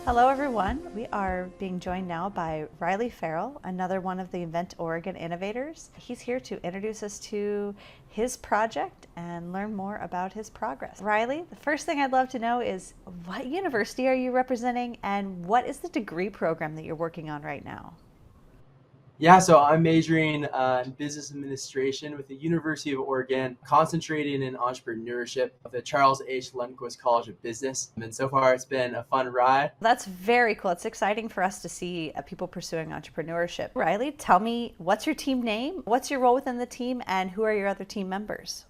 Hello, everyone. We are being joined now by Riley Farrell, another one of the Invent Oregon innovators. He's here to introduce us to his project and learn more about his progress. Riley, the first thing I'd love to know is what university are you representing and what is the degree program that you're working on right now? Yeah, so I'm majoring in business administration with the University of Oregon, concentrating in entrepreneurship at the Charles H. Lundquist College of Business. And so far, it's been a fun ride. That's very cool. It's exciting for us to see people pursuing entrepreneurship. Riley, tell me, what's your team name? What's your role within the team and who are your other team members?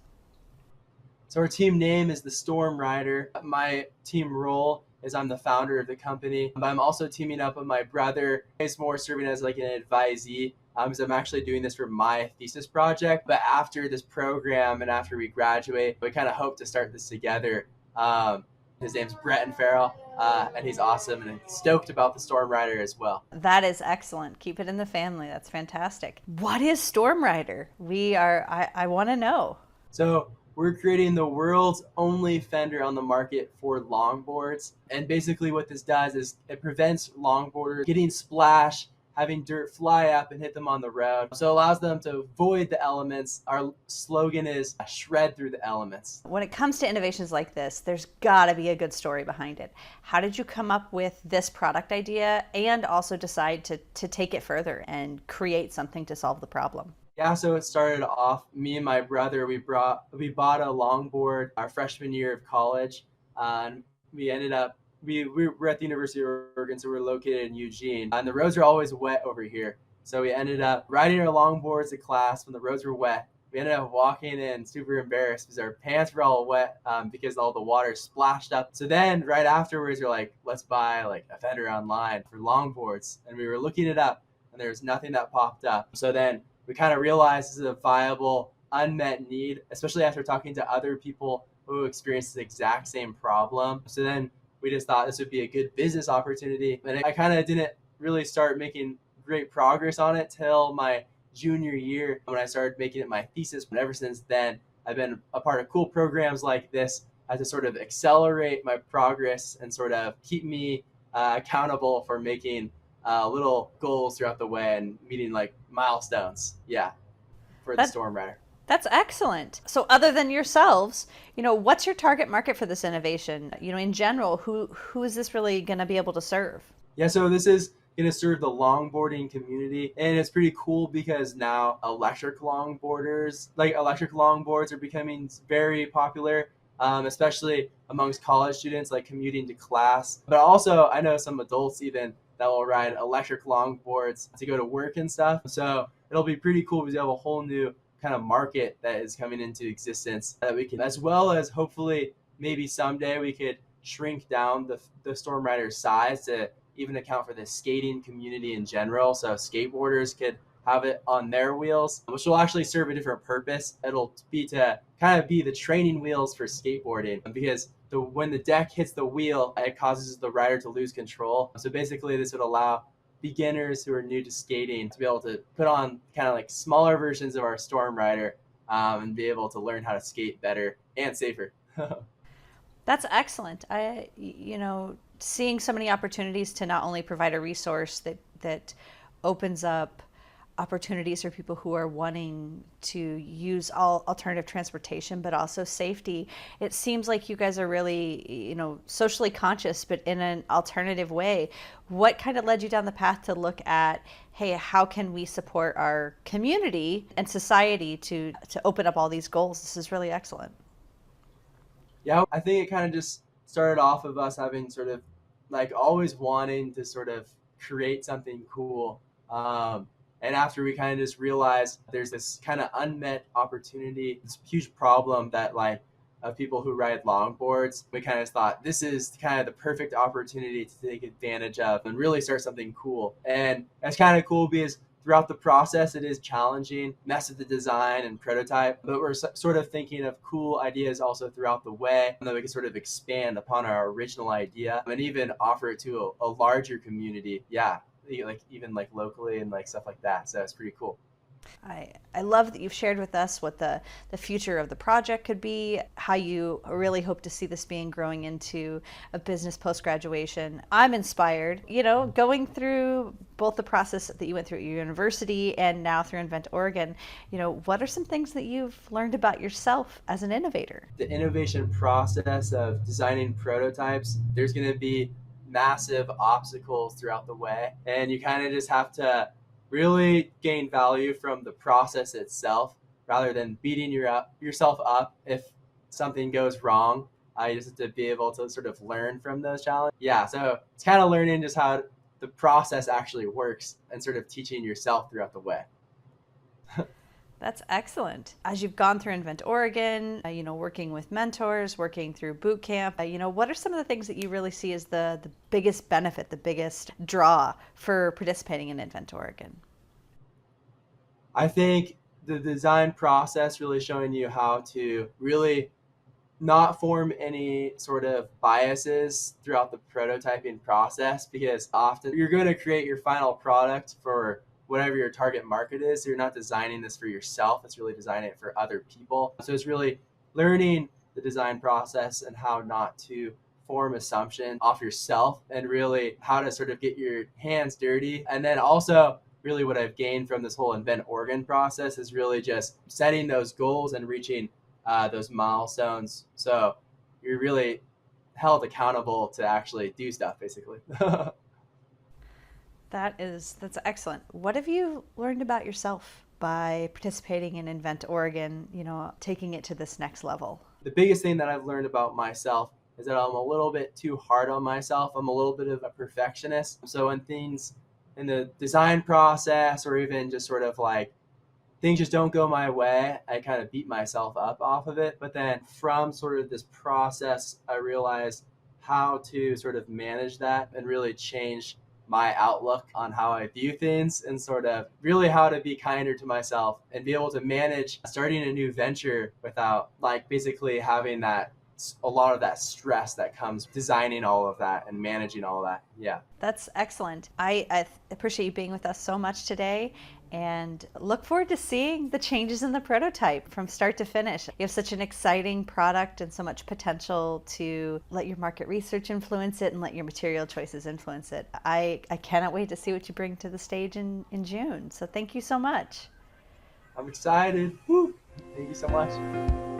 So our team name is the Storm Rider. My team role is I'm the founder of the company, but I'm also teaming up with my brother. He's more serving as like an advisee. Because I'm actually doing this for my thesis project. But after this program and after we graduate, we kind of hope to start this together. His name's Breton Farrell, and he's awesome and stoked about the Storm Rider as well. That is excellent. Keep it in the family. That's fantastic. What is Storm Rider? I want to know. So we're creating the world's only fender on the market for longboards. And basically what this does is it prevents longboarders getting splashed, having dirt fly up and hit them on the road. So it allows them to avoid the elements. Our slogan is shred through the elements. When it comes to innovations like this, there's got to be a good story behind it. How did you come up with this product idea and also decide to take it further and create something to solve the problem? Yeah, so it started off, me and my brother, we bought a longboard our freshman year of college. And we ended up, we were at the University of Oregon, so we're located in Eugene. And the roads are always wet over here. So we ended up riding our longboards to class when the roads were wet. We ended up walking in super embarrassed because our pants were all wet because all the water splashed up. So then right afterwards, we're like, let's buy like a fender online for longboards. And we were looking it up and there was nothing that popped up. So then we kind of realized this is a viable unmet need, especially after talking to other people who experience the exact same problem. So then we just thought this would be a good business opportunity. And I kind of didn't really start making great progress on it till my junior year when I started making it my thesis. And ever since then, I've been a part of cool programs like this to sort of accelerate my progress and sort of keep me accountable for making little goals throughout the way and meeting like milestones. Yeah, for the That Storm Rider. that's excellent. So other than yourselves, what's your target market for this innovation? In general, who is this really going to be able to serve? Yeah, so this is going to serve the longboarding community. And it's pretty cool because now electric longboards are becoming very popular, especially amongst college students, like commuting to class. But also, I know some adults even that will ride electric longboards to go to work and stuff. So it'll be pretty cool because you have a whole new kind of market that is coming into existence that we can, as well as hopefully maybe someday we could shrink down the Storm Rider's size to even account for the skating community in general. So skateboarders could have it on their wheels, which will actually serve a different purpose. It'll be to kind of be the training wheels for skateboarding because when the deck hits the wheel, it causes the rider to lose control. So basically, this would allow beginners who are new to skating to be able to put on kind of like smaller versions of our Storm Rider and be able to learn how to skate better and safer. That's excellent. Seeing so many opportunities to not only provide a resource that opens up opportunities for people who are wanting to use all alternative transportation, but also safety. It seems like you guys are really, socially conscious, but in an alternative way. What kind of led you down the path to look at, hey, how can we support our community and society to open up all these goals? This is really excellent. Yeah, I think it kind of just started off of us having sort of like always wanting to sort of create something cool. And after we kind of just realized there's this kind of unmet opportunity, this huge problem that like of people who ride longboards, we kind of thought this is kind of the perfect opportunity to take advantage of and really start something cool. And that's kind of cool because throughout the process, it is challenging, mess with the design and prototype, but we're sort of thinking of cool ideas also throughout the way, and that we can sort of expand upon our original idea and even offer it to a larger community. Yeah, like even like locally and like stuff like that. So it's pretty cool. I love that you've shared with us what the future of the project could be, how you really hope to see this being growing into a business post-graduation. I'm inspired, going through both the process that you went through at your university and now through Invent Oregon. What are some things that you've learned about yourself as an innovator? The innovation process of designing prototypes, there's going to be massive obstacles throughout the way, and you kind of just have to really gain value from the process itself rather than beating yourself up if something goes wrong. I just have to be able to sort of learn from those challenges. Yeah, so it's kind of learning just how the process actually works and sort of teaching yourself throughout the way. That's excellent. As you've gone through Invent Oregon, working with mentors, working through boot camp, what are some of the things that you really see as the biggest benefit, the biggest draw for participating in Invent Oregon? I think the design process really showing you how to really not form any sort of biases throughout the prototyping process, because often you're going to create your final product for whatever your target market is. So you're not designing this for yourself, it's really designing it for other people. So it's really learning the design process and how not to form assumptions off yourself, and really how to sort of get your hands dirty. And then also really what I've gained from this whole Invent Oregon process is really just setting those goals and reaching those milestones. So you're really held accountable to actually do stuff, basically. That's excellent. What have you learned about yourself by participating in Invent Oregon, taking it to this next level? The biggest thing that I've learned about myself is that I'm a little bit too hard on myself. I'm a little bit of a perfectionist. So when things in the design process, or even just sort of like things just don't go my way, I kind of beat myself up off of it. But then from sort of this process, I realized how to sort of manage that and really change my outlook on how I view things, and sort of really how to be kinder to myself and be able to manage starting a new venture without like basically having a lot of that stress that comes designing all of that and managing all of that. Yeah. That's excellent. I appreciate you being with us so much today, and look forward to seeing the changes in the prototype from start to finish. You have such an exciting product and so much potential to let your market research influence it and let your material choices influence it. I cannot wait to see what you bring to the stage in June. So thank you so much. I'm excited. Woo! Thank you so much.